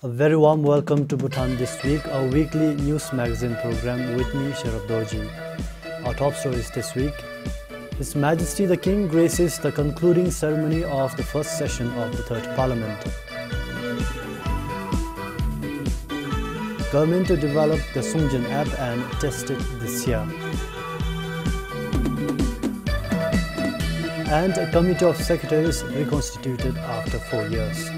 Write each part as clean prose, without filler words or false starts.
A very warm welcome to Bhutan This Week, our weekly news magazine program with me, Sharaf Doji. Our top stories this week: His Majesty the King graces the concluding ceremony of the first session of the Third Parliament. Government to develop the Sungjan app and test it this year. And a committee of secretaries reconstituted after 4 years.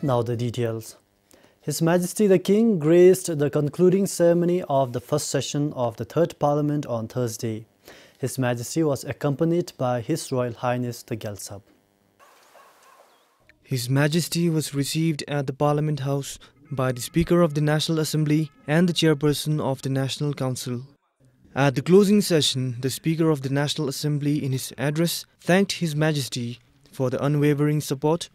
Now the details. His Majesty the King graced the concluding ceremony of the first session of the Third Parliament on Thursday. His Majesty was accompanied by His Royal Highness the Gyaltsab. His Majesty was received at the Parliament House by the Speaker of the National Assembly and the Chairperson of the National Council. At the closing session, the Speaker of the National Assembly in his address thanked His Majesty for the unwavering support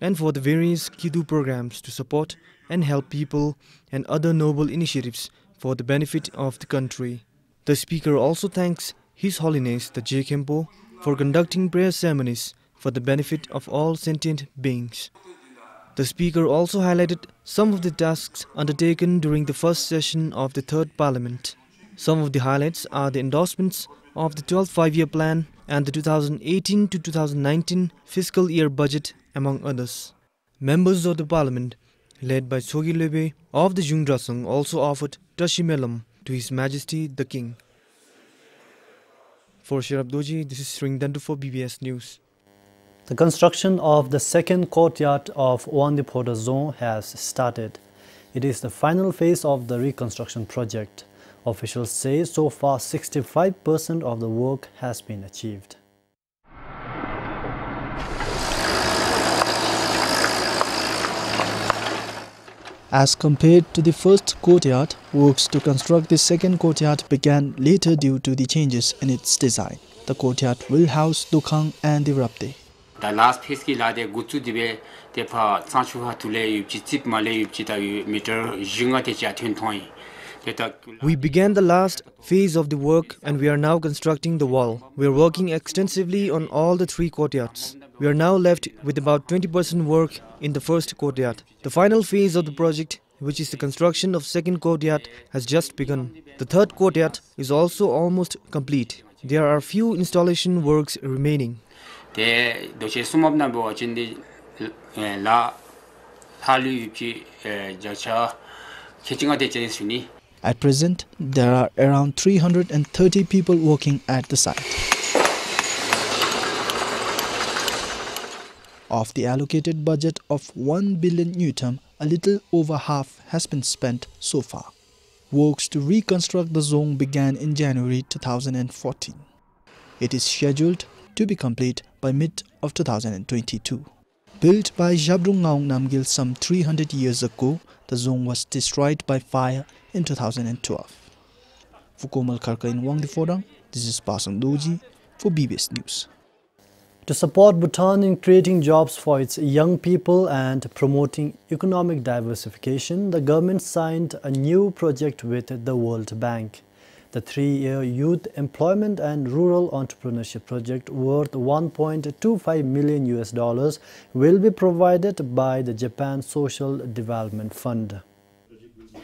and for the various Kidu programs to support and help people and other noble initiatives for the benefit of the country. The Speaker also thanks His Holiness the Jkempo for conducting prayer ceremonies for the benefit of all sentient beings. The Speaker also highlighted some of the tasks undertaken during the first session of the Third Parliament. Some of the highlights are the endorsements of the 12th Five-Year Plan and the 2018 to 2019 fiscal year budget, among others. Members of the Parliament, led by Sogi Lebe of the Jungdrasung, also offered Tashimelam to His Majesty the King. For Sharaf Doji, this is Sringdandu for BBS News. The construction of the second courtyard of Wandipoda Zone has started. It is the final phase of the reconstruction project. Officials say so far 65% of the work has been achieved. As compared to the first courtyard, works to construct the second courtyard began later due to the changes in its design. The courtyard will house Dukhang and the Rapte. The last phase ki la de gutu dibe de pha sanchuha tule yupchi tip male yupchi ta meter jinga te cha thun thoi. We began the last phase of the work and we are now constructing the wall. We are working extensively on all the three courtyards. We are now left with about 20% work in the first courtyard. The final phase of the project, which is the construction of second courtyard, has just begun. The third courtyard is also almost complete. There are few installation works remaining. At present, there are around 330 people working at the site. Of the allocated budget of 1 billion Newton, a little over half has been spent so far. Works to reconstruct the zone began in January 2014. It is scheduled to be complete by mid of 2022. Built by Jabrungaung Namgil some 300 years ago, the zone was destroyed by fire in 2012. For Komal Kharka in Wangdifodang, this is Pasang Doji for BBS News. To support Bhutan in creating jobs for its young people and promoting economic diversification, the government signed a new project with the World Bank. The 3-year Youth Employment and Rural Entrepreneurship Project worth $1.25 million will be provided by the Japan Social Development Fund.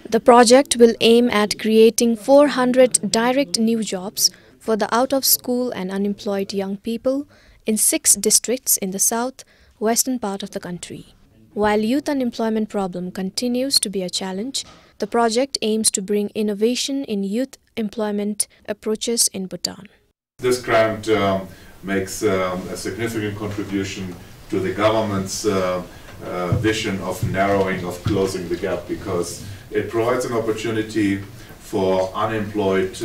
The project will aim at creating 400 direct new jobs for the out-of-school and unemployed young people in 6 districts in the south-western part of the country. While youth unemployment problem continues to be a challenge, the project aims to bring innovation in youth employment approaches in Bhutan. This grant makes a significant contribution to the government's vision of narrowing, of closing the gap, because it provides an opportunity for unemployed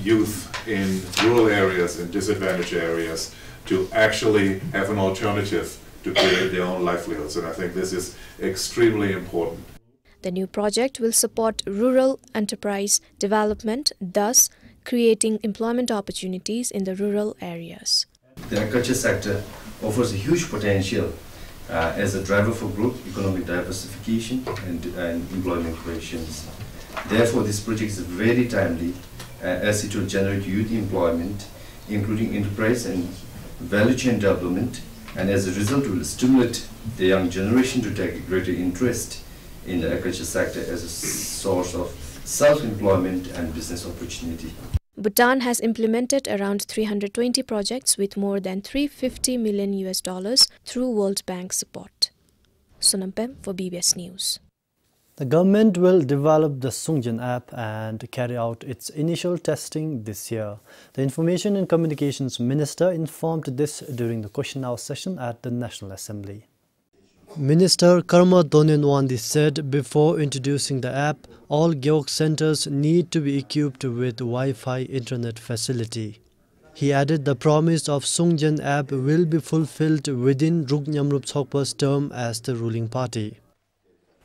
youth in rural areas and disadvantaged areas to actually have an alternative to create their own livelihoods, and I think this is extremely important. The new project will support rural enterprise development, thus creating employment opportunities in the rural areas. The agriculture sector offers a huge potential as a driver for growth, economic diversification and employment creations. Therefore, this project is very timely as it will generate youth employment, including enterprise and value chain development and as a result will stimulate the young generation to take a greater interest in the agriculture sector as a source of self-employment and business opportunity. Bhutan has implemented around 320 projects with more than $350 million through World Bank support. Sonampem for BBS News. The government will develop the Sungjan app and carry out its initial testing this year. The Information and Communications Minister informed this during the question hour session at the National Assembly. Minister Karma Donenwandi said before introducing the app, all Gyok centers need to be equipped with Wi-Fi internet facility. He added the promise of Sungjan app will be fulfilled within Ruknyamrup Chokpa's term as the ruling party.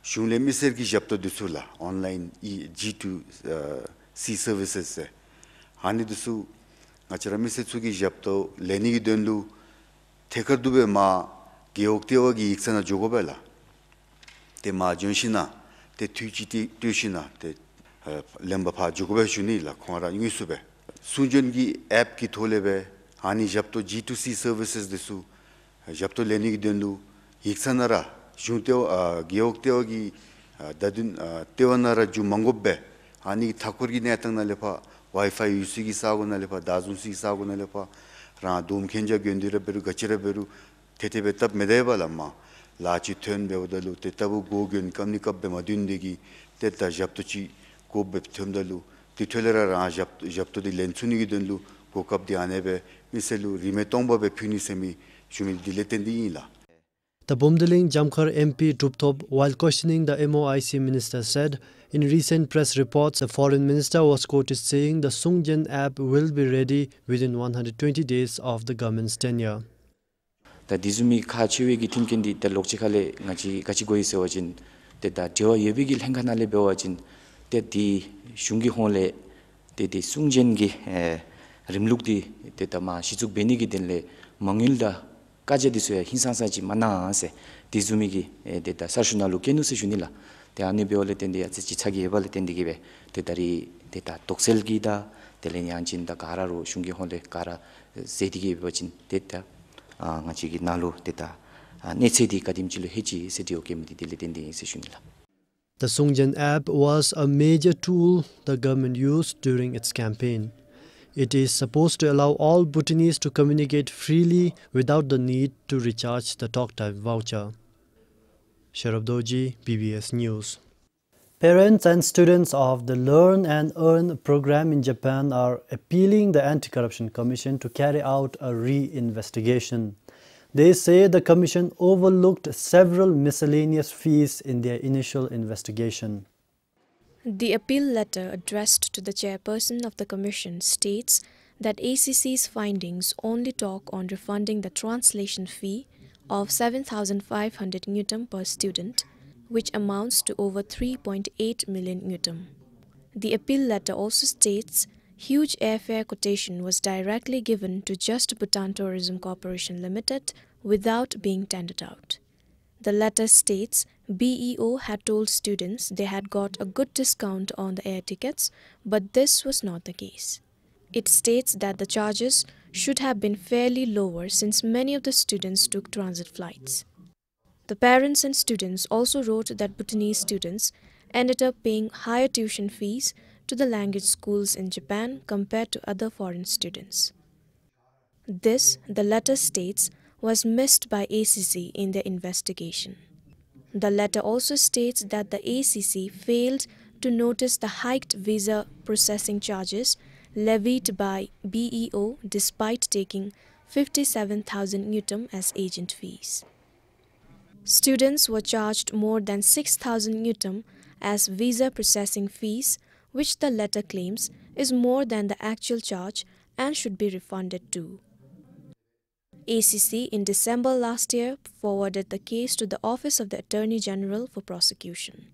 Shungle miser ki japto dusula online G2C services se hani dusu ngachara miser tsugi japto leni gi donlu tekar dube ma geoktewa gi iksana jogobela te ma jonshina te tuishina te lemba pha jogobe shuni la khora yusube sunjon gi app ki tholebe hani japto G2C services desu japto leni gi donlu iksanara Junteo Geokteogi Dadun Teonara Ju Mangobbe, Hani Takurgi Natanalepa, Wi-Fi Usigi Sagunalepa, Dazunsi Sagunalepa, Radum Kenja Gundira Beru, Gachira Beru, Tetebetap Medeva Lama, Lachi Turn Beodalu, Tetabu Gogun, Kamnika Bemadundigi, Teta Japtochi, Gobe Tumdalu, Titulera Japto di Lensuni Dunlu, Gokap di Anebe, Miselu, Rimetomba Punisemi, Jumil Diletendila. The Bumdiling Jamkhar MP Druptop, while questioning the MOIC minister, said in recent press reports the foreign minister was quoted saying the Sungjan app will be ready within 120 days of the government's tenure. The Dizumi Kachiwi Gitinkindi, the Lokchikale Gachigoi Sewajin, that the Joa Yebigil Hankanale Bewajin, that the Shungi Hole, that the Sungjengi Rimlukdi, that the Ma Shizuk Benigi Denle, Mangilda. Kaja disuya hinsansaji mana se dizumigi deta sashuna lukenu se junila te ani beole tendi achi chagi ebale tendi gibe te dari deta toksel gida telenyanchin da kararu shungi hole kara sedigi bachin deta ngachi gi nalu deta netsedi kadimchilu heji sedio kemdi dile tendi se junila. The Sungjan app was a major tool the government used during its campaign. It is supposed to allow all Bhutanese to communicate freely without the need to recharge the talk-time voucher. Sharab Doji, BBS News. Parents and students of the Learn and Earn program in Japan are appealing the Anti-Corruption Commission to carry out a re-investigation. They say the commission overlooked several miscellaneous fees in their initial investigation. The appeal letter addressed to the chairperson of the commission states that ACC's findings only talk on refunding the translation fee of 7,500 Newton per student, which amounts to over 3.8 million Newton. The appeal letter also states huge airfare quotation was directly given to just Bhutan Tourism Corporation Limited without being tendered out. The letter states BEO had told students they had got a good discount on the air tickets, but this was not the case. It states that the charges should have been fairly lower since many of the students took transit flights. The parents and students also wrote that Bhutanese students ended up paying higher tuition fees to the language schools in Japan compared to other foreign students. This, the letter states, was missed by ACC in their investigation. The letter also states that the ACC failed to notice the hiked visa processing charges levied by BEO despite taking 57,000 Newton as agent fees. Students were charged more than 6,000 Newton as visa processing fees, which the letter claims is more than the actual charge and should be refunded too. ACC in December last year forwarded the case to the Office of the Attorney General for prosecution.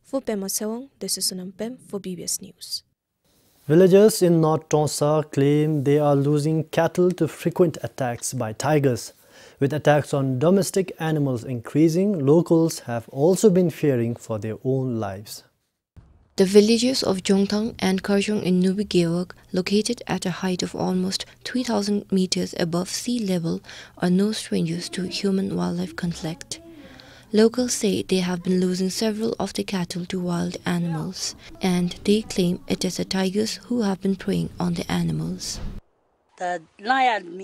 For Pema Sewang, this is Sunam Pem for BBS News. Villagers in North Tonsa claim they are losing cattle to frequent attacks by tigers. With attacks on domestic animals increasing, locals have also been fearing for their own lives. The villages of Jongthang and Karjong in Nubi Gewog, located at a height of almost 3,000 meters above sea level, are no strangers to human-wildlife conflict. Locals say they have been losing several of their cattle to wild animals, and they claim it is the tigers who have been preying on the animals.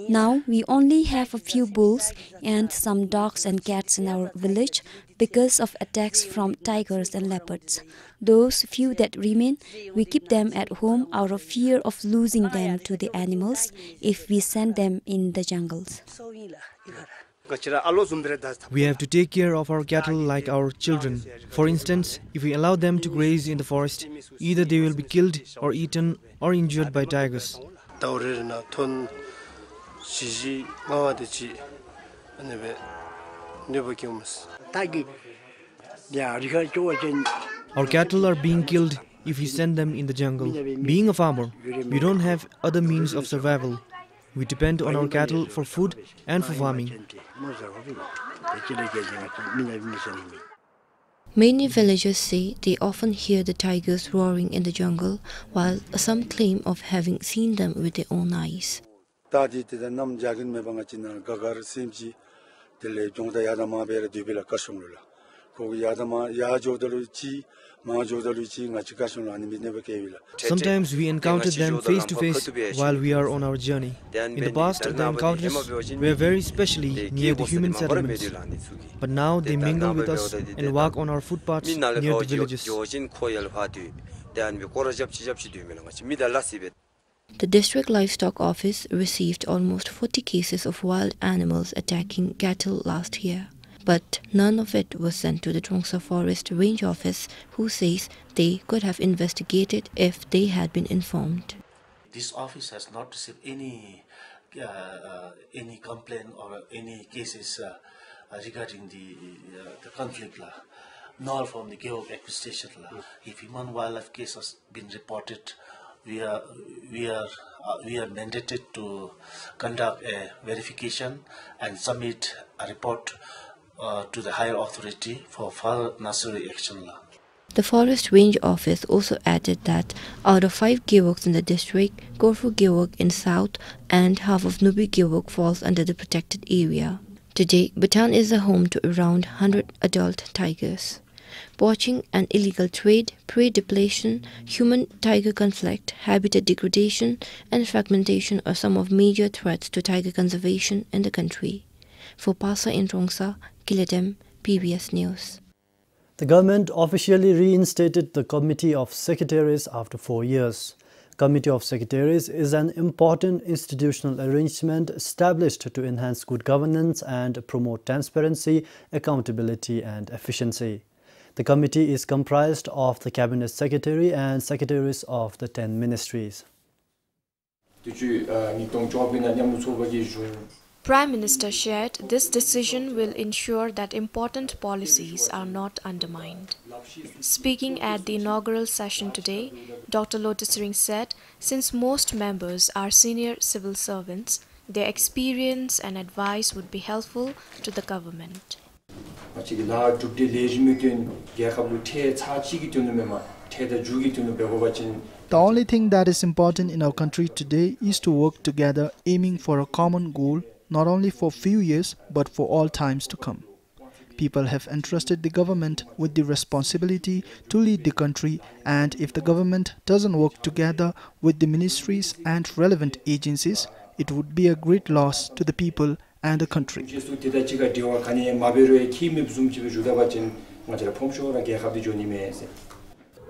Now we only have a few bulls and some dogs and cats in our village because of attacks from tigers and leopards. Those few that remain, we keep them at home out of fear of losing them to the animals if we send them in the jungles. We have to take care of our cattle like our children. For instance, if we allow them to graze in the forest, either they will be killed or eaten or injured by tigers. Our cattle are being killed if we send them in the jungle. Being a farmer, we don't have other means of survival. We depend on our cattle for food and for farming. Many villagers say they often hear the tigers roaring in the jungle, while some claim of having seen them with their own eyes. Sometimes we encounter them face to face while we are on our journey. In the past, the encounters were very specially near the human settlements. But now they mingle with us and walk on our footpaths near the villages. The district livestock office received almost 40 cases of wild animals attacking cattle last year. But none of it was sent to the Trongsa Forest Range Office, who says they could have investigated if they had been informed. This office has not received any complaint or any cases regarding the conflict, nor from the Gewog administration. If human wildlife case has been reported, we are mandated to conduct a verification and submit a report to the higher authority for further necessary action. The Forest Range Office also added that out of 5 Gewogs in the district, Korfu Gewog in south and half of Nubi Gewog falls under the protected area. Today, Bhutan is a home to around 100 adult tigers. Poaching and illegal trade, prey depletion, human-tiger conflict, habitat degradation and fragmentation are some of major threats to tiger conservation in the country. For Pasa in Trongsa, Kiletem, PBS News. The government officially reinstated the Committee of Secretaries after 4 years. Committee of Secretaries is an important institutional arrangement established to enhance good governance and promote transparency, accountability and efficiency. The committee is comprised of the Cabinet Secretary and Secretaries of the 10 ministries. Prime Minister shared this decision will ensure that important policies are not undermined. Speaking at the inaugural session today, Dr. Lotus Ring said, since most members are senior civil servants, their experience and advice would be helpful to the government. The only thing that is important in our country today is to work together aiming for a common goal, not only for few years but for all times to come. People have entrusted the government with the responsibility to lead the country, and if the government doesn't work together with the ministries and relevant agencies, it would be a great loss to the people and the country.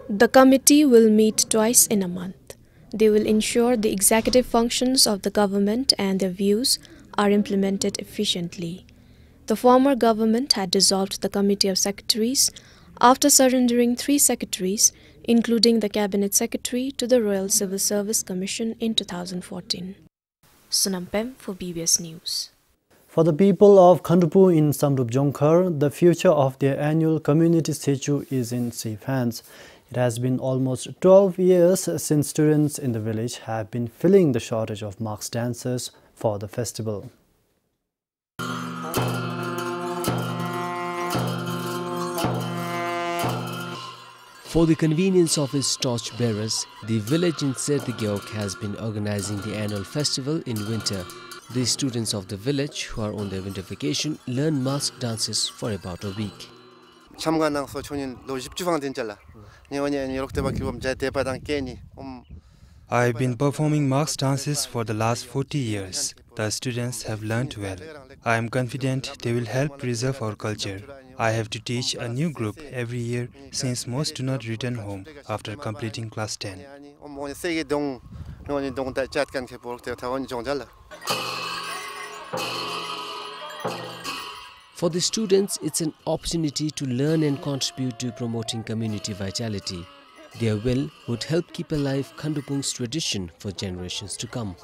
The committee will meet twice in a month. They will ensure the executive functions of the government and their views are implemented efficiently. The former government had dissolved the Committee of Secretaries after surrendering 3 secretaries, including the Cabinet Secretary, to the Royal Civil Service Commission in 2014. Sunampem for PBS News. For the people of Khandupu in Samrup Jongkhar, the future of their annual community statue is in safe hands. It has been almost 12 years since students in the village have been filling the shortage of marks dancers for the festival. For the convenience of its torch-bearers, the village in Sertigyok has been organizing the annual festival in winter. The students of the village who are on their winter vacation learn mask dances for about a week. I have been performing mask dances for the last 40 years. The students have learned well. I am confident they will help preserve our culture. I have to teach a new group every year since most do not return home after completing class 10. For the students, it's an opportunity to learn and contribute to promoting community vitality. Their will would help keep alive Khandupung's tradition for generations to come.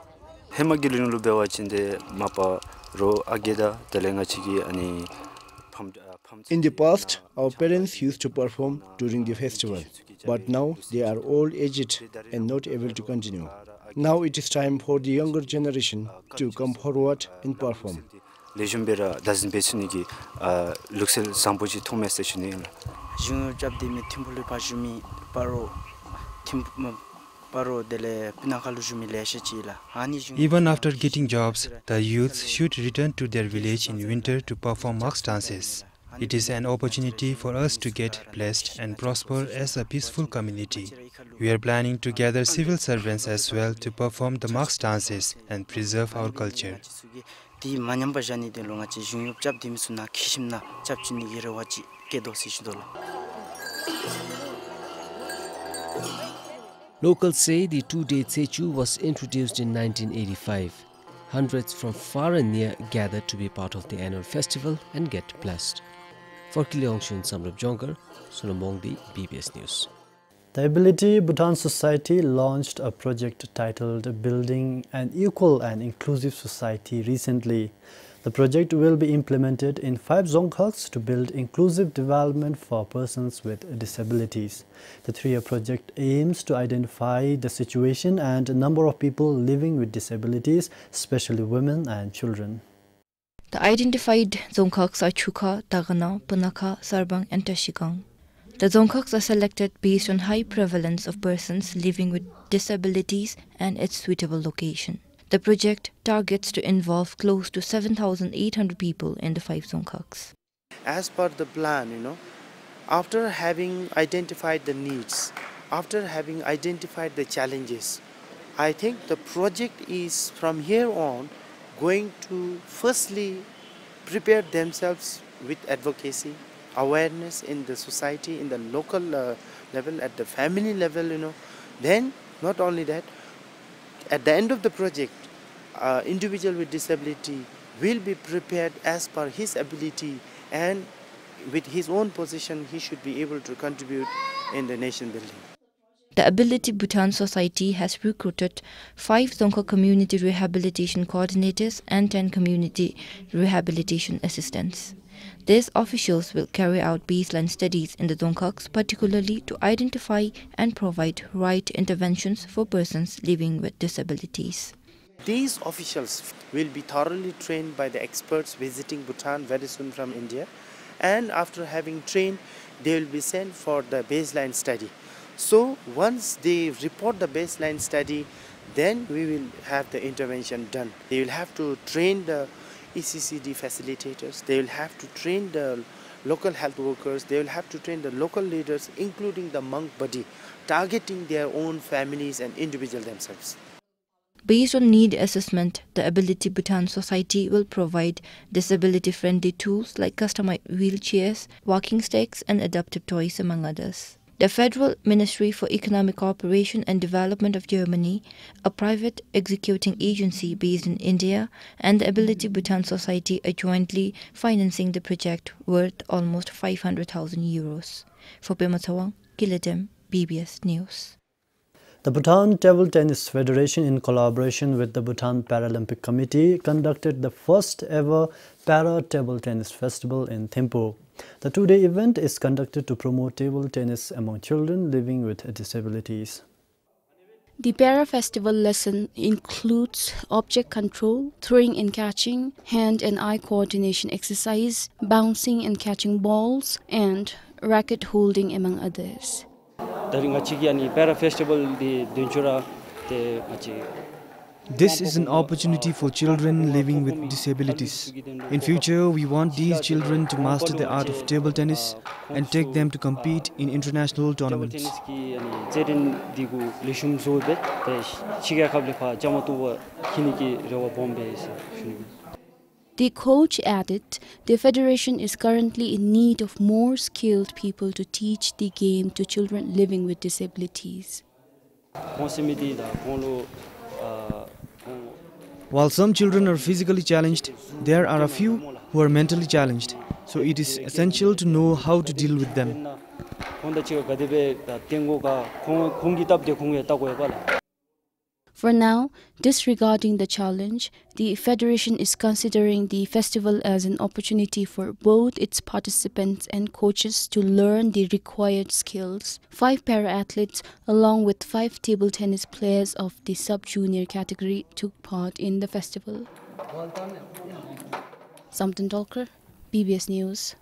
In the past, our parents used to perform during the festival, but now they are all aged and not able to continue. Now it is time for the younger generation to come forward and perform. Even after getting jobs, the youth should return to their village in winter to perform mask dances. It is an opportunity for us to get blessed and prosper as a peaceful community. We are planning to gather civil servants as well to perform the mask dances and preserve our culture. Locals say the two-day Tsechu was introduced in 1985. Hundreds from far and near gathered to be part of the annual festival and get blessed. For Kileongshin Samrup Jongar, Sunamongdi, BBS News. The Ability Bhutan Society launched a project titled Building an Equal and Inclusive Society recently. The project will be implemented in 5 dzongkhags to build inclusive development for persons with disabilities. The 3-year project aims to identify the situation and number of people living with disabilities, especially women and children. The identified dzongkhags are Chuka, Dagana, Punakha, Sarbang and Tashigang. The dzongkhags are selected based on high prevalence of persons living with disabilities and its suitable location. The project targets to involve close to 7,800 people in the 5 dzongkhags. As per the plan, after having identified the needs, after having identified the challenges, I think the project is from here on going to firstly prepare themselves with advocacy, awareness in the society, in the local level, at the family level, Then, not only that, at the end of the project, individual with disability will be prepared as per his ability, and with his own position he should be able to contribute in the nation building. The Ability Bhutan Society has recruited 5 Dzongkhag community rehabilitation coordinators and 10 community rehabilitation assistants. These officials will carry out baseline studies in the dzongkhags, particularly to identify and provide right interventions for persons living with disabilities. These officials will be thoroughly trained by the experts visiting Bhutan very soon from India, and after having trained, they will be sent for the baseline study. So once they report the baseline study, then we will have the intervention done. They will have to train the ECCD facilitators, they will have to train the local health workers, they will have to train the local leaders, including the monk body, targeting their own families and individuals themselves. Based on need assessment, the Ability Bhutan Society will provide disability-friendly tools like customized wheelchairs, walking sticks and adaptive toys, among others. The Federal Ministry for Economic Cooperation and Development of Germany, a private executing agency based in India, and the Ability Bhutan Society are jointly financing the project worth almost 500,000 euros. For Pema Thawang, Kiledem, BBS News. The Bhutan Table Tennis Federation, in collaboration with the Bhutan Paralympic Committee, conducted the first ever Para Table Tennis Festival in Thimphu. The 2-day event is conducted to promote table tennis among children living with disabilities. The Para Festival lesson includes object control, throwing and catching, hand and eye coordination exercise, bouncing and catching balls, and racket holding, among others. This is an opportunity for children living with disabilities. In future, we want these children to master the art of table tennis and take them to compete in international tournaments. The coach added, the federation is currently in need of more skilled people to teach the game to children living with disabilities. While some children are physically challenged, there are a few who are mentally challenged, so it is essential to know how to deal with them. For now, disregarding the challenge, the Federation is considering the festival as an opportunity for both its participants and coaches to learn the required skills. 5 para-athletes, along with 5 table tennis players of the sub-junior category, took part in the festival. Samton Tolker, PBS News.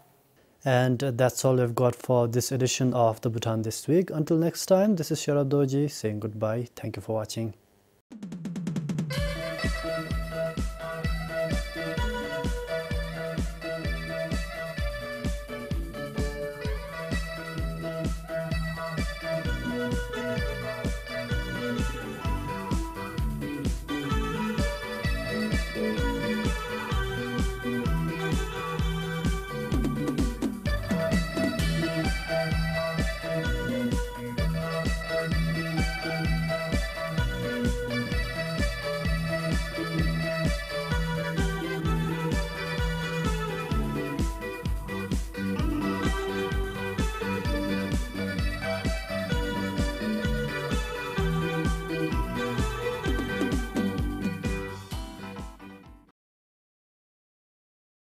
And that's all we've got for this edition of the Bhutan This Week. Until next time, this is Sharad Doji saying goodbye. Thank you for watching.